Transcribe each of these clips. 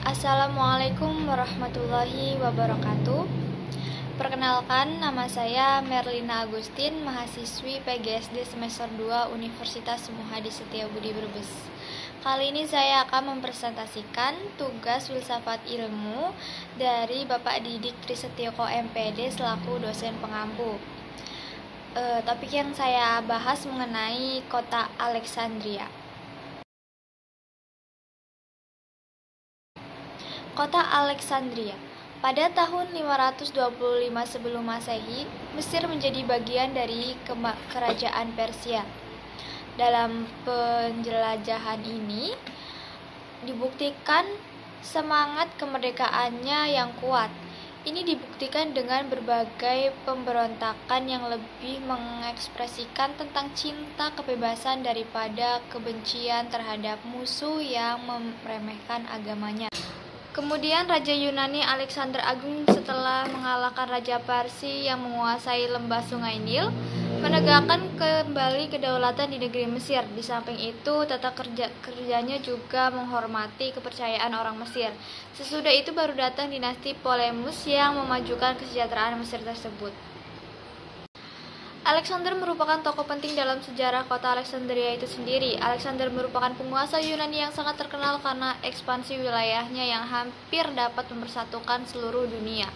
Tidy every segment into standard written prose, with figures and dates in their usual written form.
Assalamualaikum warahmatullahi wabarakatuh. Perkenalkan, nama saya Merlina Agustin, mahasiswi PGSD semester 2 Universitas Muhadi Setiabudi Brebes. Kali ini saya akan mempresentasikan tugas filsafat ilmu dari Bapak Didik Trisetyoko MPD selaku dosen pengampu. Topik yang saya bahas mengenai kota Alexandria. Kota Alexandria. Pada tahun 525 sebelum Masehi, Mesir menjadi bagian dari kerajaan Persia. Dalam penjelajahan ini dibuktikan semangat kemerdekaannya yang kuat. Ini dibuktikan dengan berbagai pemberontakan yang lebih mengekspresikan tentang cinta kebebasan daripada kebencian terhadap musuh yang meremehkan agamanya. Kemudian Raja Yunani Alexander Agung setelah mengalahkan Raja Parsi yang menguasai lembah Sungai Nil, menegakkan kembali kedaulatan di negeri Mesir. Di samping itu, tata kerjanya juga menghormati kepercayaan orang Mesir. Sesudah itu baru datang dinasti Ptolemus yang memajukan kesejahteraan Mesir tersebut. Alexander merupakan tokoh penting dalam sejarah kota Alexandria itu sendiri. Alexander merupakan penguasa Yunani yang sangat terkenal karena ekspansi wilayahnya yang hampir dapat mempersatukan seluruh dunia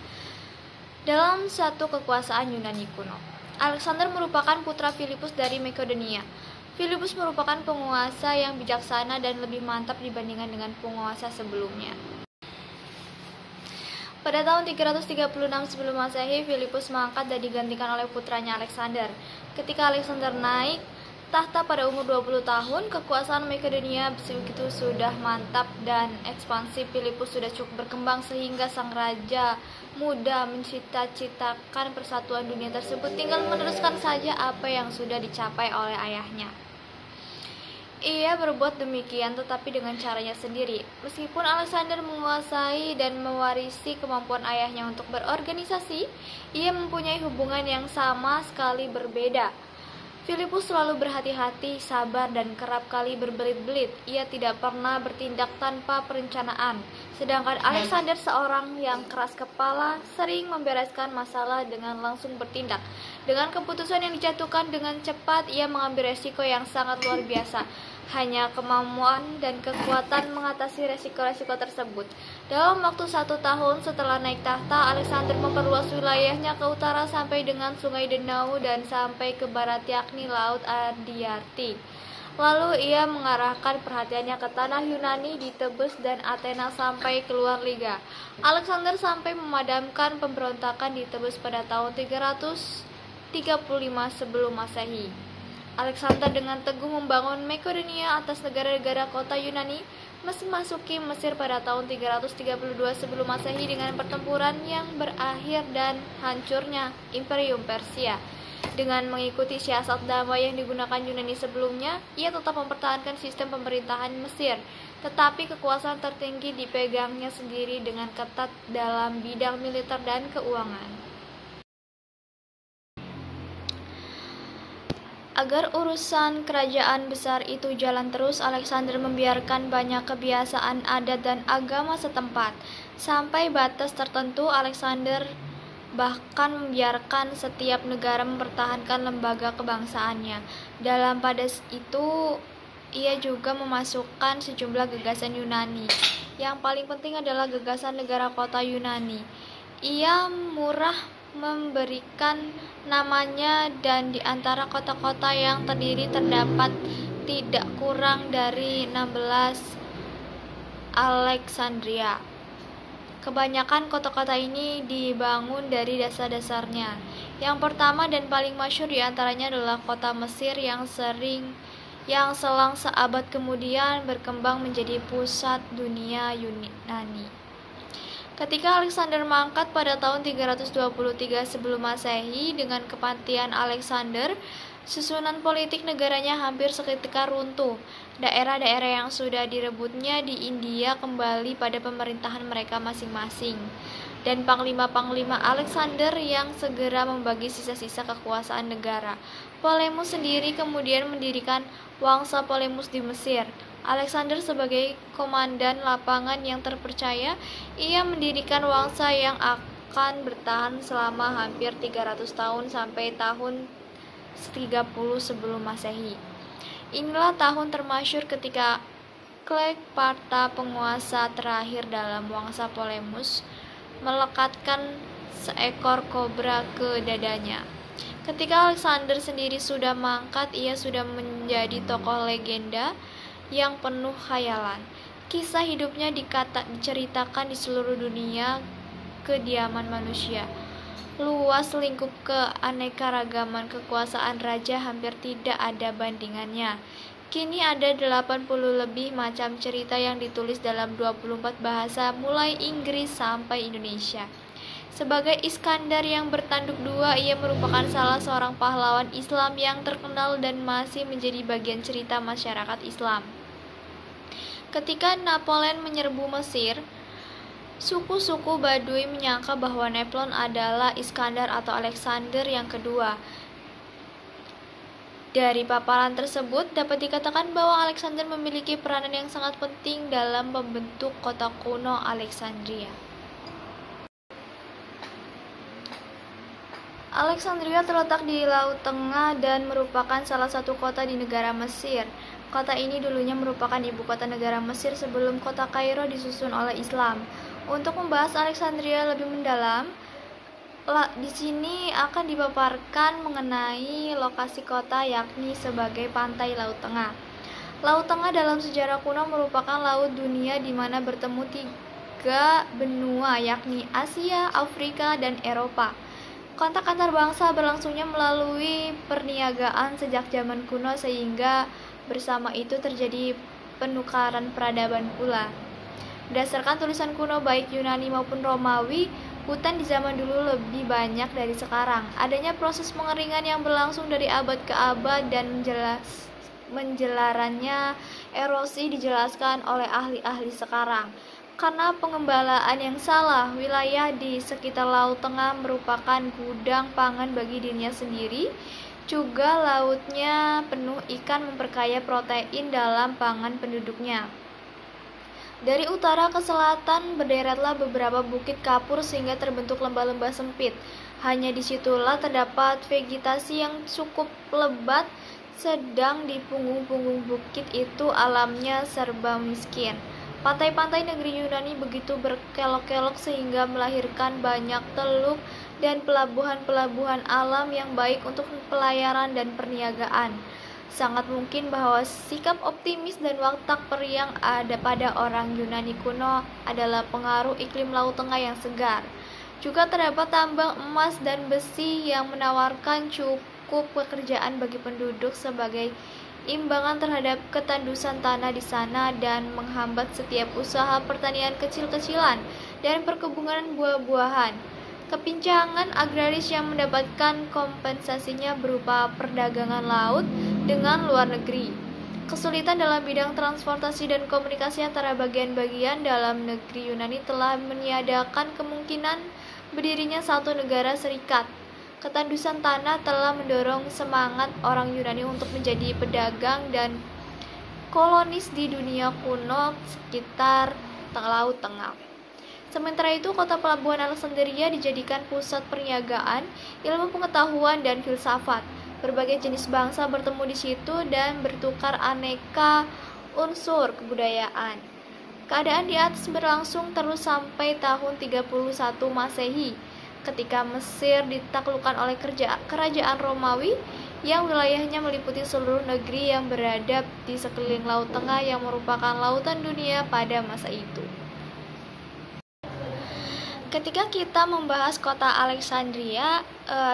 dalam satu kekuasaan Yunani kuno. Alexander merupakan putra Filipus dari Makedonia. Filipus merupakan penguasa yang bijaksana dan lebih mantap dibandingkan dengan penguasa sebelumnya. Pada tahun 336 sebelum Masehi, Filipus mengangkat dan digantikan oleh putranya Alexander. Ketika Alexander naik tahta pada umur 20 tahun, kekuasaan Makedonia begitu sudah mantap dan ekspansi Filipus sudah cukup berkembang sehingga sang raja muda mencita-citakan persatuan dunia tersebut, tinggal meneruskan saja apa yang sudah dicapai oleh ayahnya. Ia berbuat demikian tetapi dengan caranya sendiri. Meskipun Alexander menguasai dan mewarisi kemampuan ayahnya untuk berorganisasi, ia mempunyai hubungan yang sama sekali berbeda. Filipus selalu berhati-hati, sabar, dan kerap kali berbelit-belit. Ia tidak pernah bertindak tanpa perencanaan. Sedangkan Alexander seorang yang keras kepala, sering membereskan masalah dengan langsung bertindak. Dengan keputusan yang dijatuhkan dengan cepat, ia mengambil resiko yang sangat luar biasa. Hanya kemampuan dan kekuatan mengatasi resiko-resiko tersebut. Dalam waktu 1 tahun setelah naik tahta, Alexander memperluas wilayahnya ke utara sampai dengan sungai Danau dan sampai ke barat yakni Laut Adriatik. Lalu ia mengarahkan perhatiannya ke tanah Yunani di Tebes dan Athena sampai keluar Liga. Alexander sampai memadamkan pemberontakan di Tebes pada tahun 335 sebelum Masehi. Alexander dengan teguh membangun Makedonia atas negara-negara kota Yunani, memasuki Mesir pada tahun 332 sebelum Masehi dengan pertempuran yang berakhir dan hancurnya Imperium Persia. Dengan mengikuti siasat damai yang digunakan Yunani sebelumnya, ia tetap mempertahankan sistem pemerintahan Mesir, tetapi kekuasaan tertinggi dipegangnya sendiri dengan ketat dalam bidang militer dan keuangan. Agar urusan kerajaan besar itu jalan terus, Alexander membiarkan banyak kebiasaan adat dan agama setempat. Sampai batas tertentu, Alexander bahkan membiarkan setiap negara mempertahankan lembaga kebangsaannya. Dalam pada itu, ia juga memasukkan sejumlah gagasan Yunani. Yang paling penting adalah gagasan negara kota Yunani. Ia murah memberikan namanya dan di antara kota-kota yang terdiri terdapat tidak kurang dari 16 Alexandria. Kebanyakan kota-kota ini dibangun dari dasar-dasarnya. Yang pertama dan paling masyhur di antaranya adalah kota Mesir yang selang seabad kemudian berkembang menjadi pusat dunia Yunani. Ketika Alexander mangkat pada tahun 323 sebelum Masehi, dengan kematian Alexander, Susunan politik negaranya hampir seketika runtuh. Daerah-daerah yang sudah direbutnya di India kembali pada pemerintahan mereka masing-masing. Dan panglima-panglima Alexander yang segera membagi sisa-sisa kekuasaan negara. Ptolemus sendiri kemudian mendirikan Wangsa Ptolemus di Mesir. Alexander sebagai komandan lapangan yang terpercaya, ia mendirikan wangsa yang akan bertahan selama hampir 300 tahun sampai tahun 30 sebelum Masehi. Inilah tahun termasyhur ketika Kleopatra, penguasa terakhir dalam wangsa Ptolemus, melekatkan seekor kobra ke dadanya. Ketika Alexander sendiri sudah mangkat, ia sudah menjadi tokoh legenda yang penuh khayalan. Kisah hidupnya diceritakan di seluruh dunia kediaman manusia. Luas lingkup keanekaragaman kekuasaan raja hampir tidak ada bandingannya. Kini ada 80 lebih macam cerita yang ditulis dalam 24 bahasa mulai Inggris sampai Indonesia. Sebagai Iskandar yang bertanduk dua, ia merupakan salah seorang pahlawan Islam yang terkenal dan masih menjadi bagian cerita masyarakat Islam. Ketika Napoleon menyerbu Mesir, suku-suku Baduy menyangka bahwa Napoleon adalah Iskandar atau Alexander yang kedua. Dari paparan tersebut dapat dikatakan bahwa Alexander memiliki peranan yang sangat penting dalam membentuk kota kuno Alexandria. Alexandria terletak di Laut Tengah dan merupakan salah satu kota di negara Mesir. Kota ini dulunya merupakan ibu kota negara Mesir sebelum kota Kairo disusun oleh Islam. Untuk membahas Alexandria lebih mendalam, di sini akan dipaparkan mengenai lokasi kota, yakni sebagai pantai Laut Tengah. Laut Tengah dalam sejarah kuno merupakan laut dunia di mana bertemu tiga benua, yakni Asia, Afrika, dan Eropa. Kontak antar bangsa berlangsungnya melalui perniagaan sejak zaman kuno sehingga bersama itu terjadi penukaran peradaban pula. Berdasarkan tulisan kuno baik Yunani maupun Romawi, hutan di zaman dulu lebih banyak dari sekarang. Adanya proses pengeringan yang berlangsung dari abad ke abad dan menjelarannya erosi dijelaskan oleh ahli-ahli sekarang. Karena pengembalaan yang salah, wilayah di sekitar Laut Tengah merupakan gudang pangan bagi dirinya sendiri. Juga lautnya penuh ikan memperkaya protein dalam pangan penduduknya. Dari utara ke selatan berderetlah beberapa bukit kapur sehingga terbentuk lembah-lembah sempit. Hanya disitulah terdapat vegetasi yang cukup lebat, sedang di punggung-punggung bukit itu alamnya serba miskin. Pantai-pantai negeri Yunani begitu berkelok-kelok sehingga melahirkan banyak teluk dan pelabuhan-pelabuhan alam yang baik untuk pelayaran dan perniagaan. Sangat mungkin bahwa sikap optimis dan watak periang ada pada orang Yunani kuno adalah pengaruh iklim Laut Tengah yang segar. Juga terdapat tambang emas dan besi yang menawarkan cukup pekerjaan bagi penduduk sebagai imbangan terhadap ketandusan tanah di sana dan menghambat setiap usaha pertanian kecil-kecilan dan perkebunan buah-buahan. Kepincangan agraris yang mendapatkan kompensasinya berupa perdagangan laut dengan luar negeri. Kesulitan dalam bidang transportasi dan komunikasi antara bagian-bagian dalam negeri Yunani telah meniadakan kemungkinan berdirinya satu negara serikat. Ketandusan tanah telah mendorong semangat orang Yunani untuk menjadi pedagang dan kolonis di dunia kuno sekitar Laut Tengah. Sementara itu, kota pelabuhan Alexandria dijadikan pusat perniagaan, ilmu pengetahuan, dan filsafat. Berbagai jenis bangsa bertemu di situ dan bertukar aneka unsur kebudayaan. Keadaan di atas berlangsung terus sampai tahun 31 Masehi. Ketika Mesir ditaklukkan oleh kerajaan Romawi yang wilayahnya meliputi seluruh negeri yang berada di sekeliling Laut Tengah yang merupakan lautan dunia pada masa itu. Ketika kita membahas kota Alexandria,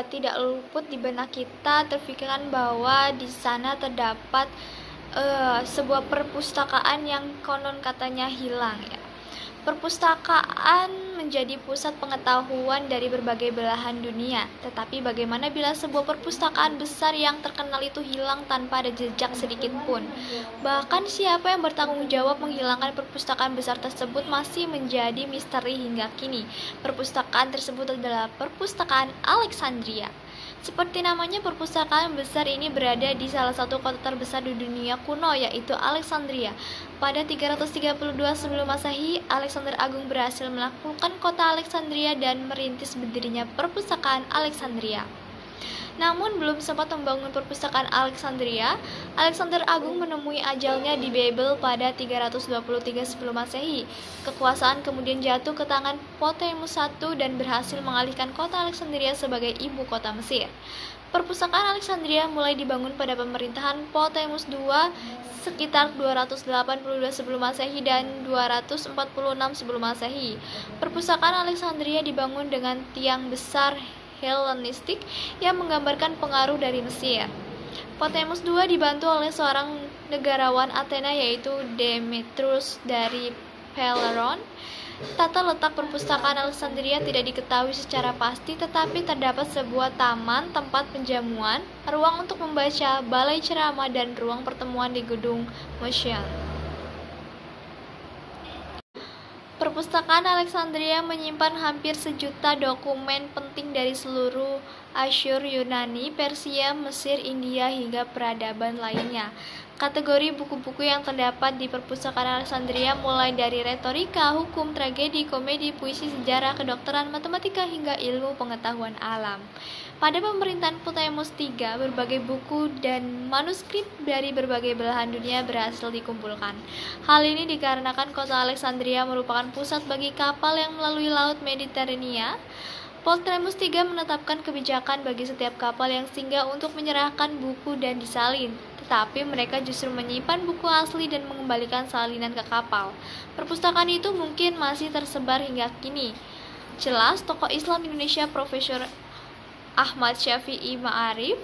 tidak luput di benak kita terfikirkan bahwa di sana terdapat sebuah perpustakaan yang konon katanya hilang ya. Perpustakaan menjadi pusat pengetahuan dari berbagai belahan dunia. Tetapi bagaimana bila sebuah perpustakaan besar yang terkenal itu hilang tanpa ada jejak sedikit pun? Bahkan siapa yang bertanggung jawab menghilangkan perpustakaan besar tersebut masih menjadi misteri hingga kini. Perpustakaan tersebut adalah Perpustakaan Alexandria. Seperti namanya, perpustakaan besar ini berada di salah satu kota terbesar di dunia kuno, yaitu Alexandria. Pada 332 sebelum Masehi, Alexander Agung berhasil menaklukkan kota Alexandria dan merintis berdirinya Perpustakaan Alexandria. Namun belum sempat membangun perpustakaan Alexandria, Alexander Agung menemui ajalnya di Babel pada 323 sebelum Masehi. Kekuasaan kemudian jatuh ke tangan Ptolemeus I dan berhasil mengalihkan kota Alexandria sebagai ibu kota Mesir. Perpustakaan Alexandria mulai dibangun pada pemerintahan Ptolemeus II sekitar 282 sebelum Masehi dan 246 sebelum Masehi. Perpustakaan Alexandria dibangun dengan tiang besar Helenistik yang menggambarkan pengaruh dari Mesir. Ptolemeus II dibantu oleh seorang negarawan Athena yaitu Demetrius dari Phaleron. Tata letak perpustakaan Alexandria tidak diketahui secara pasti, tetapi terdapat sebuah taman, tempat penjamuan, ruang untuk membaca, balai ceramah, dan ruang pertemuan di gedung Motion. Perpustakaan Alexandria menyimpan hampir 1.000.000 dokumen penting dari seluruh Asyur, Yunani, Persia, Mesir, India, hingga peradaban lainnya. Kategori buku-buku yang terdapat di Perpustakaan Alexandria mulai dari retorika, hukum, tragedi, komedi, puisi, sejarah, kedokteran, matematika, hingga ilmu pengetahuan alam. Pada pemerintahan Ptolemeus III, berbagai buku dan manuskrip dari berbagai belahan dunia berhasil dikumpulkan. Hal ini dikarenakan kota Alexandria merupakan pusat bagi kapal yang melalui Laut Mediterania. Ptolemeus III menetapkan kebijakan bagi setiap kapal yang singgah untuk menyerahkan buku dan disalin, tetapi mereka justru menyimpan buku asli dan mengembalikan salinan ke kapal. Perpustakaan itu mungkin masih tersebar hingga kini. Jelas, tokoh Islam Indonesia Profesor Ahmad Syafi'i Ma'arif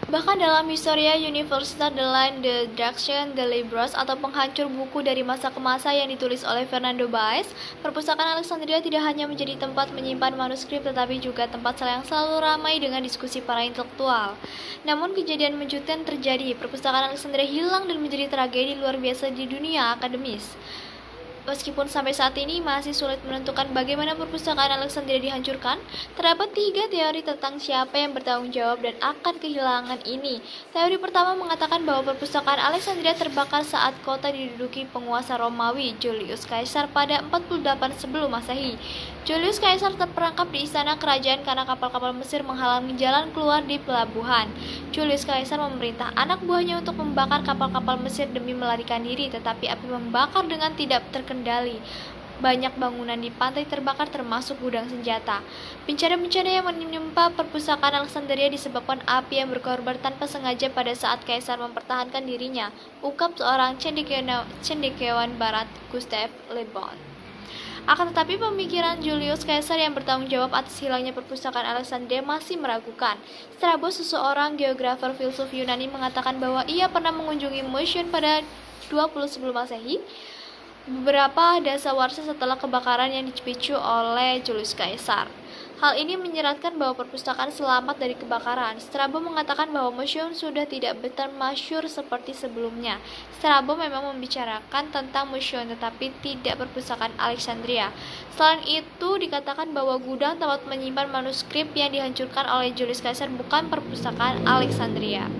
bahkan dalam Historia Universal The Line, The Destruction, The Libros atau penghancur buku dari masa ke masa yang ditulis oleh Fernando Baez, perpustakaan Alexandria tidak hanya menjadi tempat menyimpan manuskrip tetapi juga tempat yang selalu ramai dengan diskusi para intelektual. Namun kejadian mengejutkan terjadi, perpustakaan Alexandria hilang dan menjadi tragedi luar biasa di dunia akademis. Meskipun sampai saat ini masih sulit menentukan bagaimana perpustakaan Alexandria dihancurkan, terdapat 3 teori tentang siapa yang bertanggung jawab dan akan kehilangan ini. Teori pertama mengatakan bahwa perpustakaan Alexandria terbakar saat kota diduduki penguasa Romawi, Julius Caesar, pada 48 sebelum Masehi. Julius Caesar terperangkap di istana kerajaan karena kapal-kapal Mesir menghalangi jalan keluar di pelabuhan. Julius Caesar memerintah anak buahnya untuk membakar kapal-kapal Mesir demi melarikan diri, tetapi api membakar dengan tidak terkendali. Banyak bangunan di pantai terbakar termasuk gudang senjata. Bencana-bencana yang menimpa perpustakaan Alexandria disebabkan api yang berkorban tanpa sengaja pada saat Kaisar mempertahankan dirinya, ungkap seorang cendekiawan barat, Gustave Le Bon. Akan tetapi pemikiran Julius Caesar yang bertanggung jawab atas hilangnya perpustakaan Alexandria masih meragukan. Strabon, seseorang geografer filsuf Yunani, mengatakan bahwa ia pernah mengunjungi Motion pada 20 sebelum Masehi, beberapa dasawarsa setelah kebakaran yang dipicu oleh Julius Caesar. Hal ini menyeratkan bahwa perpustakaan selamat dari kebakaran. Strabo mengatakan bahwa museum sudah tidak termasyhur seperti sebelumnya. Strabo memang membicarakan tentang museum tetapi tidak perpustakaan Alexandria. Selain itu, dikatakan bahwa gudang tempat menyimpan manuskrip yang dihancurkan oleh Julius Caesar bukan perpustakaan Alexandria.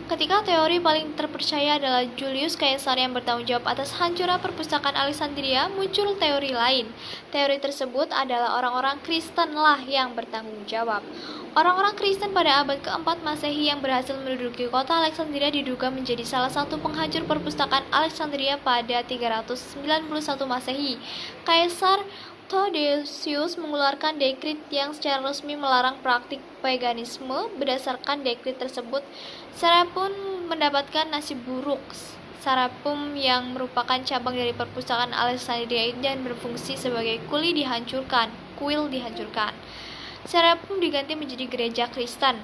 Ketika teori paling terpercaya adalah Julius Caesar yang bertanggung jawab atas hancurnya perpustakaan Alexandria, muncul teori lain. Teori tersebut adalah orang-orang Kristen lah yang bertanggung jawab. Orang-orang Kristen pada abad keempat Masehi yang berhasil menduduki kota Alexandria diduga menjadi salah satu penghancur perpustakaan Alexandria pada 391 Masehi. Kaisar Theodosius mengeluarkan dekrit yang secara resmi melarang praktik paganisme. Berdasarkan dekrit tersebut, Serapun mendapatkan nasib buruk. Serapun yang merupakan cabang dari perpustakaan Alexandria dan berfungsi sebagai kuil dihancurkan. Serapun diganti menjadi gereja Kristen.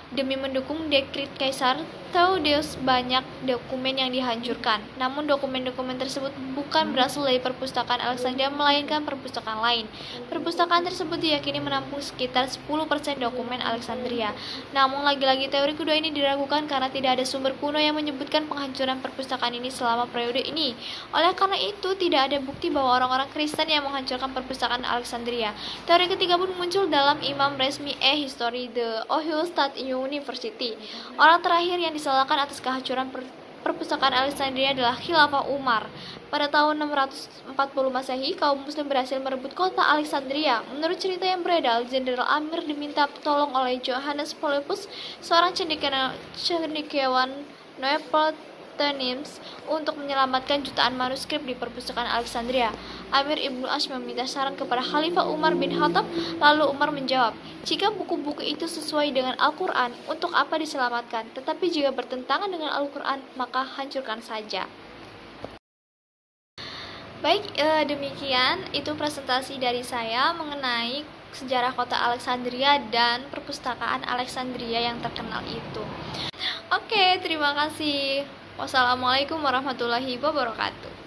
Demi mendukung dekret Kaisar Theodosius, banyak dokumen yang dihancurkan. Namun dokumen-dokumen tersebut bukan berasal dari perpustakaan Alexandria, melainkan perpustakaan lain. Perpustakaan tersebut diyakini menampung sekitar 10% dokumen Alexandria. Namun lagi-lagi teori kedua ini diragukan karena tidak ada sumber kuno yang menyebutkan penghancuran perpustakaan ini selama periode ini. Oleh karena itu, tidak ada bukti bahwa orang-orang Kristen yang menghancurkan perpustakaan Alexandria. Teori ketiga pun muncul dalam Imam resmi History the Ohio State University. Orang terakhir yang disalahkan atas kehancuran perpustakaan Alexandria adalah Khilafah Umar. Pada tahun 640 Masehi, kaum muslim berhasil merebut kota Alexandria. Menurut cerita yang beredar, Jenderal Amir diminta tolong oleh Johannes Philippus, seorang cendekiawan Neoptolemus, untuk menyelamatkan jutaan manuskrip di perpustakaan Alexandria. Amir Ibnu As meminta saran kepada Khalifah Umar bin Khattab, lalu Umar menjawab, jika buku-buku itu sesuai dengan Al-Quran, untuk apa diselamatkan? Tetapi jika bertentangan dengan Al-Quran, maka hancurkan saja. Baik, demikian itu presentasi dari saya mengenai sejarah kota Alexandria dan perpustakaan Alexandria yang terkenal itu. Oke, terima kasih. Wassalamualaikum warahmatullahi wabarakatuh.